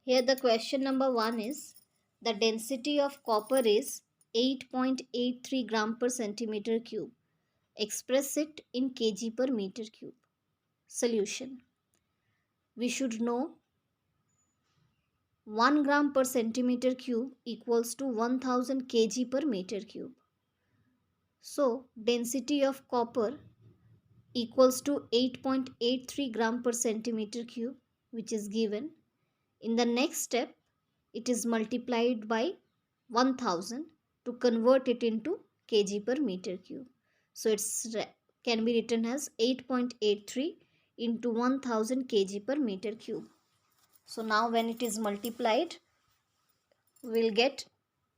Here the question number 1 is the density of copper is 8.83 gram per centimeter cube. Express it in kg per meter cube. Solution. We should know 1 gram per centimeter cube equals to 1000 kg per meter cube. So density of copper equals to 8.83 gram per centimeter cube, which is given. In the next step, it is multiplied by 1000 to convert it into kg per meter cube. So it's can be written as 8.83 into 1000 kg per meter cube. So now when it is multiplied, we will get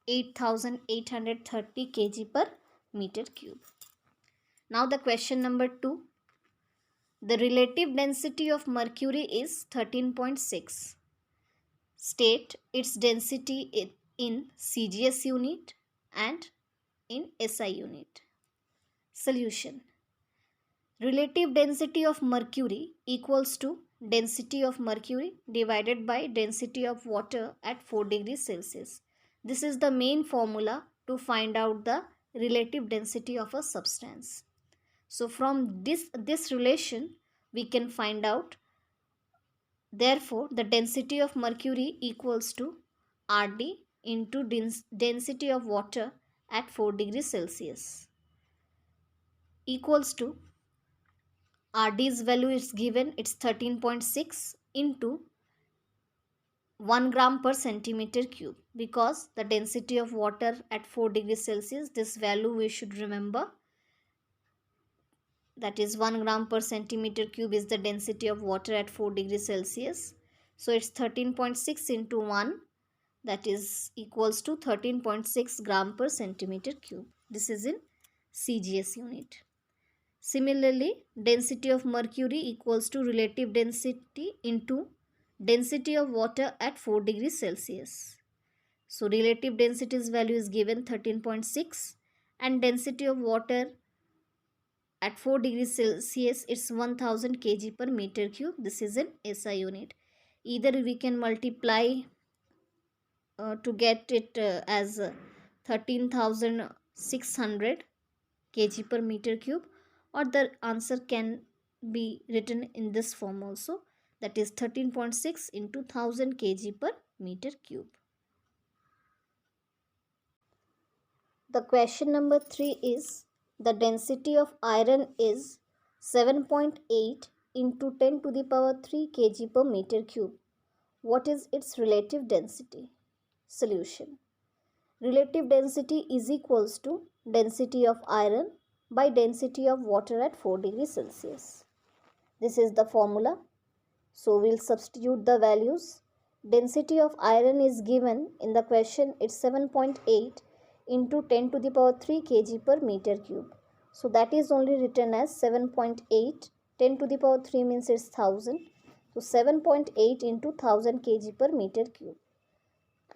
8830 kg per meter cube. Now the question number 2. The relative density of mercury is 13.6. State its density in CGS unit and in SI unit. Solution. Relative density of mercury equals to density of mercury divided by density of water at 4 degrees Celsius. This is the main formula to find out the relative density of a substance. So from this relation we can find out, therefore the density of mercury equals to Rd into density of water at 4 degrees Celsius equals to Rd's value is given, it's 13.6 into 1 gram per centimeter cube, because the density of water at 4 degrees Celsius, this value we should remember, that is 1 gram per centimeter cube is the density of water at 4 degrees Celsius. So it's 13.6 into 1, that is equals to 13.6 gram per centimeter cube. This is in CGS unit. Similarly, density of mercury equals to relative density into density of water at 4 degrees Celsius. So relative density's value is given 13.6 and density of water at 4 degrees Celsius it's 1000 kg per meter cube. This is in SI unit. Either we can multiply to get it as 13,600 kg per meter cube, or the answer can be written in this form also, that is 13.6 into 1000 kg per meter cube. The question number 3 is the density of iron is 7.8 into 10 to the power 3 kg per meter cube. What is its relative density? Solution. Relative density is equals to density of iron by density of water at 4 degrees Celsius. This is the formula. So we'll substitute the values. Density of iron is given in the question, it's 7.8 into 10 to the power 3 kg per meter cube. So that is only written as 7.8. 10 to the power 3 means it's 1000. So 7.8 into 1000 kg per meter cube.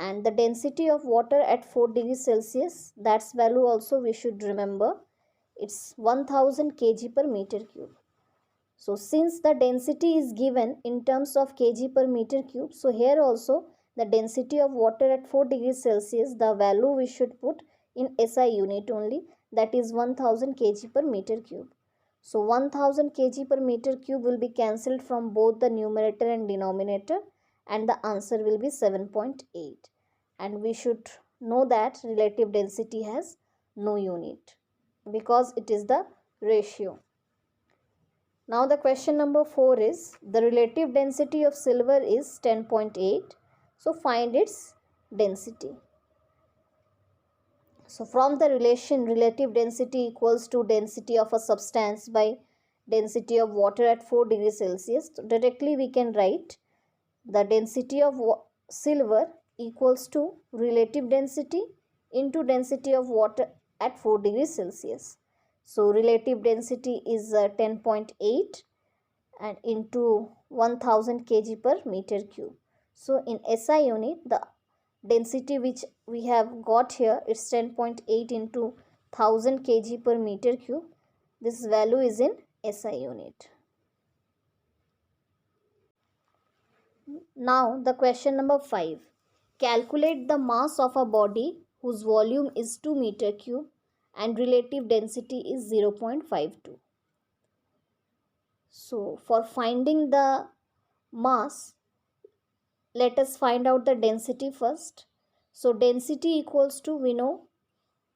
And the density of water at 4 degrees Celsius, that's value also we should remember, it's 1000 kg per meter cube. So since the density is given in terms of kg per meter cube, so here also the density of water at 4 degrees Celsius, the value we should put in SI unit only, that is 1000 kg per meter cube. So 1000 kg per meter cube will be cancelled from both the numerator and denominator, and the answer will be 7.8. And we should know that relative density has no unit because it is the ratio. Now the question number 4 is the relative density of silver is 10.8. So find its density. So from the relation relative density equals to density of a substance by density of water at 4 degrees Celsius, so directly we can write the density of silver equals to relative density into density of water at 4 degrees Celsius. So relative density is 10.8 and into 1000 kg per meter cube. So in SI unit, the density which we have got here is 10.8 into 1000 kg per meter cube. This value is in SI unit. Now the question number 5. Calculate the mass of a body whose volume is 2 meter cube and relative density is 0.52. So for finding the mass, let us find out the density first. So density equals to, we know,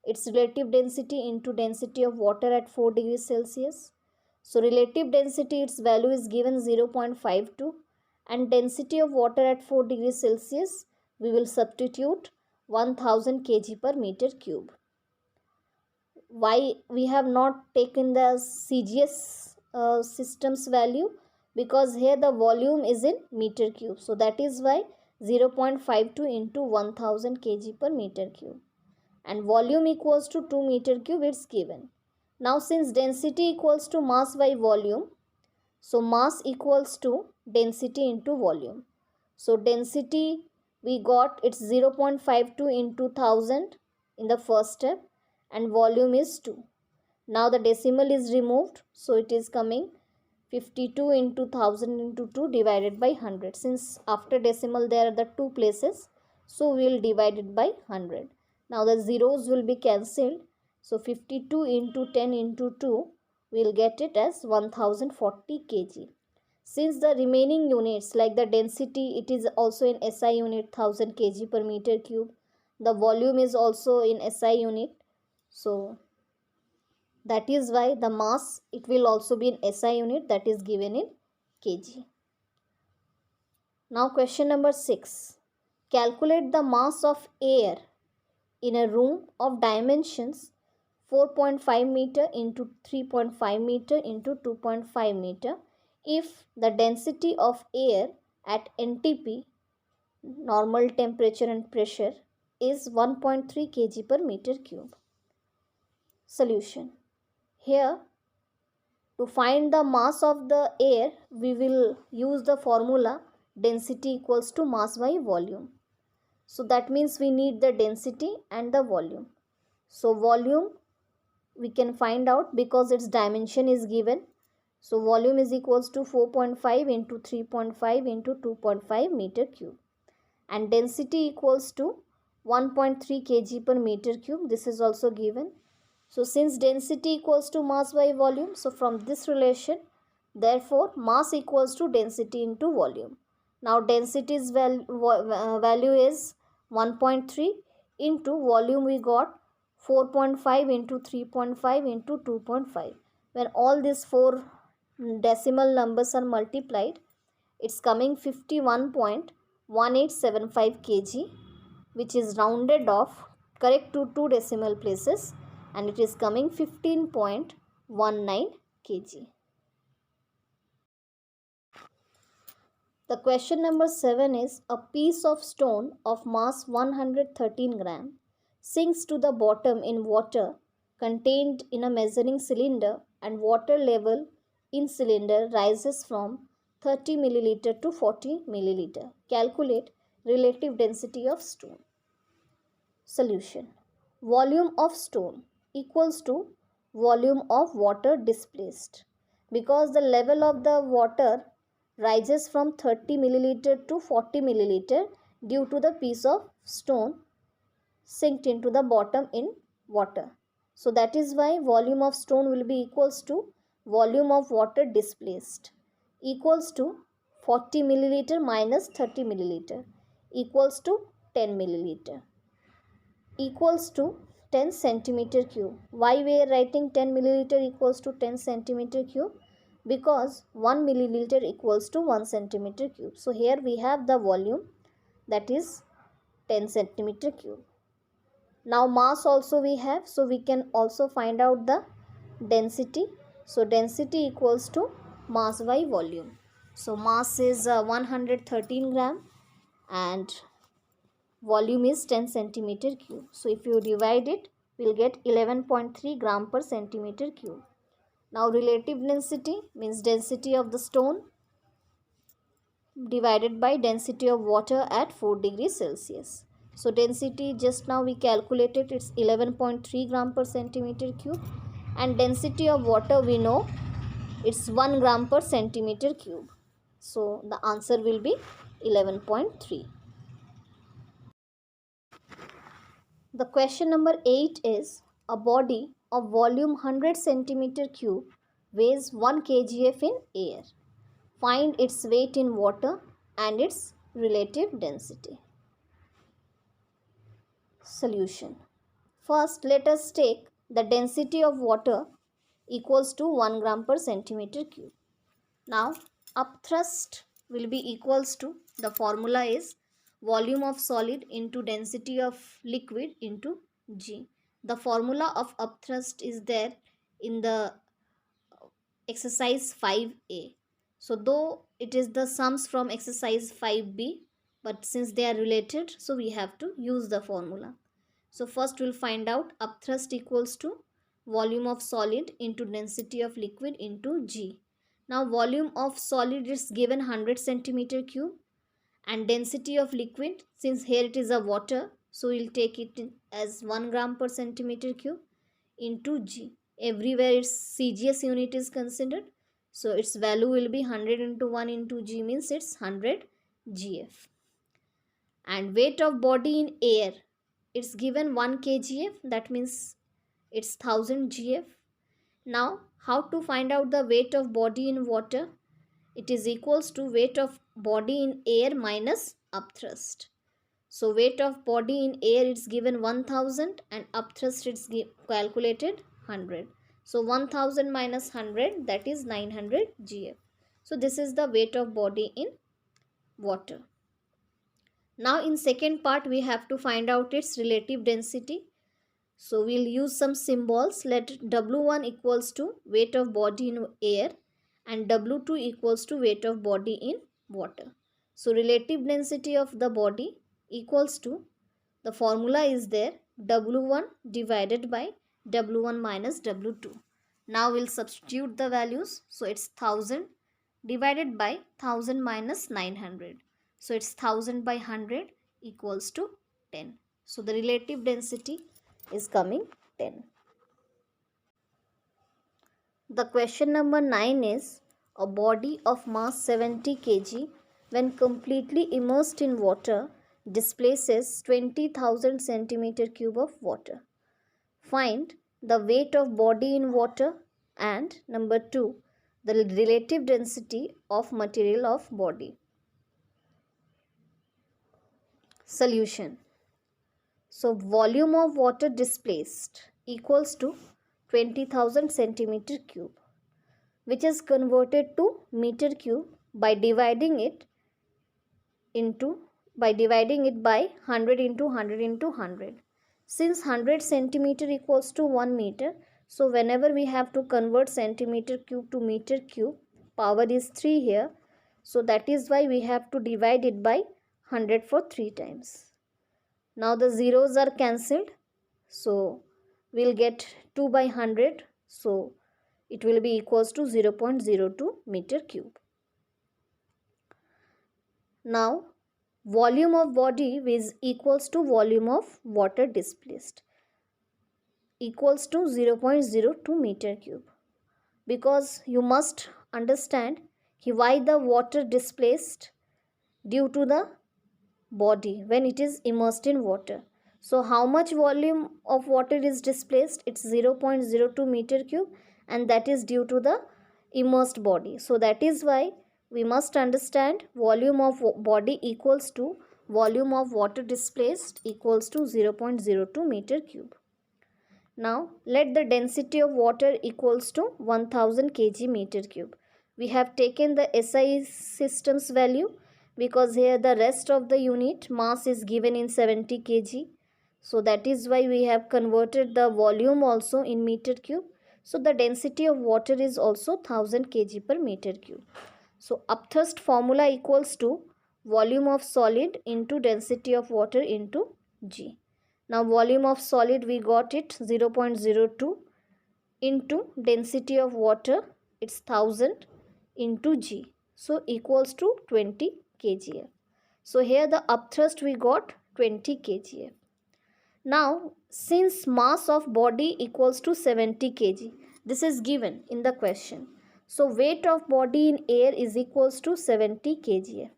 its relative density into density of water at 4 degrees Celsius. So relative density, its value is given 0.52, and density of water at 4 degrees Celsius, we will substitute 1000 kg per meter cube. Why we have not taken the CGS system's value? Because here the volume is in meter cube. So that is why 0.52 into 1000 kg per meter cube. And volume equals to 2 meter cube, it's given. Now since density equals to mass by volume, so mass equals to density into volume. So density we got, it's 0.52 into 1000 in the first step, and volume is 2. Now the decimal is removed, so it is coming 52 into 1000 into 2 divided by 100. Since after decimal there are the 2 places, so we will divide it by 100. Now the zeros will be cancelled, so 52 into 10 into 2, we will get it as 1040 kg. Since the remaining units like the density, it is also in SI unit 1000 kg per meter cube. The volume is also in SI unit. So that is why the mass, it will also be in SI unit, that is given in kg. Now question number 6. Calculate the mass of air in a room of dimensions 4.5 meter into 3.5 meter into 2.5 meter if the density of air at NTP, normal temperature and pressure, is 1.3 kg per meter cube. Solution. Here, to find the mass of the air, we will use the formula density equals to mass by volume. So that means we need the density and the volume. So volume we can find out because its dimension is given. So volume is equals to 4.5 into 3.5 into 2.5 meter cube. And density equals to 1.3 kg per meter cube. This is also given. So since density equals to mass by volume, so from this relation, therefore mass equals to density into volume. Now density's value is 1.3 into volume, we got 4.5 into 3.5 into 2.5. When all these 4 decimal numbers are multiplied, it's coming 51.1875 kg, which is rounded off correct to 2 decimal places, and it is coming 15.19 kg. The question number 7 is, a piece of stone of mass 113 gram sinks to the bottom in water contained in a measuring cylinder, and water level in cylinder rises from 30 milliliter to 40 milliliter. Calculate relative density of stone. Solution. Volume of stone equals to volume of water displaced, because the level of the water rises from 30 milliliter to 40 milliliter due to the piece of stone sinked into the bottom in water. So that is why volume of stone will be equals to volume of water displaced, equals to 40 milliliter minus 30 milliliter equals to 10 milliliter, equals to 10 centimeter cube. Why we are writing 10 milliliter equals to 10 centimeter cube? Because 1 milliliter equals to 1 centimeter cube. So here we have the volume, that is 10 centimeter cube. Now mass also we have, so we can also find out the density. So density equals to mass by volume. So mass is 113 gram and volume is 10 centimeter cube. So if you divide it, we will get 11.3 gram per centimeter cube. Now relative density means density of the stone divided by density of water at 4 degrees Celsius. So density just now we calculated, it's 11.3 gram per centimeter cube, and density of water we know it's 1 gram per centimeter cube. So the answer will be 11.3. The question number 8 is, a body of volume 100 centimeter cube weighs 1 kgf in air. Find its weight in water and its relative density. Solution. First, let us take the density of water equals to 1 gram per centimeter cube. Now, upthrust will be equals to, the formula is volume of solid into density of liquid into G. The formula of upthrust is there in the exercise 5A. So, though it is the sums from exercise 5B, but since they are related, so we have to use the formula. So, first we'll find out upthrust equals to volume of solid into density of liquid into G. Now, volume of solid is given 100 centimeter cube and density of liquid, since here it is a water, so we'll take it as 1 gram per centimeter cube into G. Everywhere its CGS unit is considered, so its value will be 100 into 1 into G, means it's 100 GF. And weight of body in air, it's given 1 kgf, that means it's 1000 GF. Now, how to find out the weight of body in water? It is equals to weight of body in air minus upthrust. So, weight of body in air is given 1000 and upthrust it's calculated 100. So, 1000 minus 100, that is 900 GF. So, this is the weight of body in water. Now, in second part, we have to find out its relative density. So, we'll use some symbols. Let W1 equals to weight of body in air and W2 equals to weight of body in water. So, relative density of the body equals to, the formula is there, W1 divided by W1 minus W2. Now, we'll substitute the values. So, it's 1000 divided by 1000 minus 900. So, it's 1000 by 100 equals to 10. So, the relative density is coming 10. The question number 9 is, a body of mass 70 kg when completely immersed in water displaces 20,000 centimeter cube of water. Find the weight of body in water and number 2, the relative density of material of body. Solution. So, volume of water displaced equals to 20,000 centimeter cube, which is converted to meter cube by dividing it by 100 into 100 into 100. Since 100 centimeter equals to 1 meter, so whenever we have to convert centimeter cube to meter cube, power is 3 here. So that is why we have to divide it by 100 for 3 times. Now the zeros are cancelled. So we'll get 2 by 100. So it will be equals to 0.02 meter cube. Now volume of body is equals to volume of water displaced equals to 0.02 meter cube, because you must understand why the water displaced due to the body when it is immersed in water. So how much volume of water is displaced? It's 0.02 meter cube, and that is due to the immersed body. So that is why we must understand volume of body equals to volume of water displaced equals to 0.02 meter cube. Now let the density of water equals to 1000 kg meter cube. We have taken the SI system's value because here the rest of the unit mass is given in 70 kg. So that is why we have converted the volume also in meter cube. So the density of water is also 1000 kg per meter cube. So upthrust formula equals to volume of solid into density of water into G. Now volume of solid we got it 0.02 into density of water, it's 1000 into G. So equals to 20 kgf. So here the upthrust we got 20 kgf. Now since mass of body equals to 70 kg, this is given in the question. So weight of body in air is equals to 70 kgf.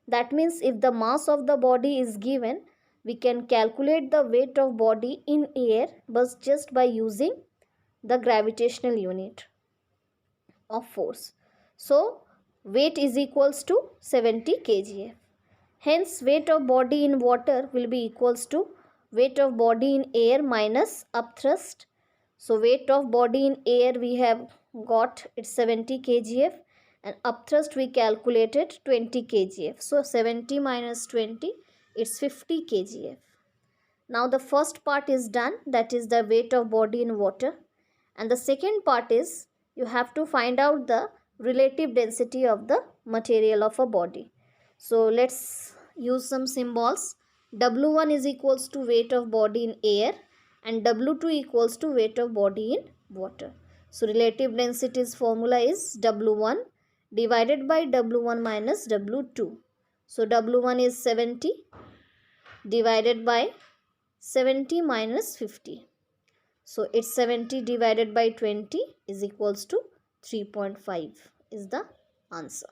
That means if the mass of the body is given, we can calculate the weight of body in air but just by using the gravitational unit of force. So weight is equals to 70 kgf. Hence weight of body in water will be equals to weight of body in air minus upthrust. So weight of body in air we have got it's 70 kgf, and upthrust we calculated 20 kgf. So 70 minus 20, it's 50 kgf. Now the first part is done, that is the weight of body in water. And the second part is you have to find out the relative density of the material of a body. So let's use some symbols. W1 is equals to weight of body in air and W2 equals to weight of body in water. So relative density's formula is W1 divided by W1 minus W2. So W1 is 70 divided by 70 minus 50. So it's 70 divided by 20 is equals to 3.5 is the answer.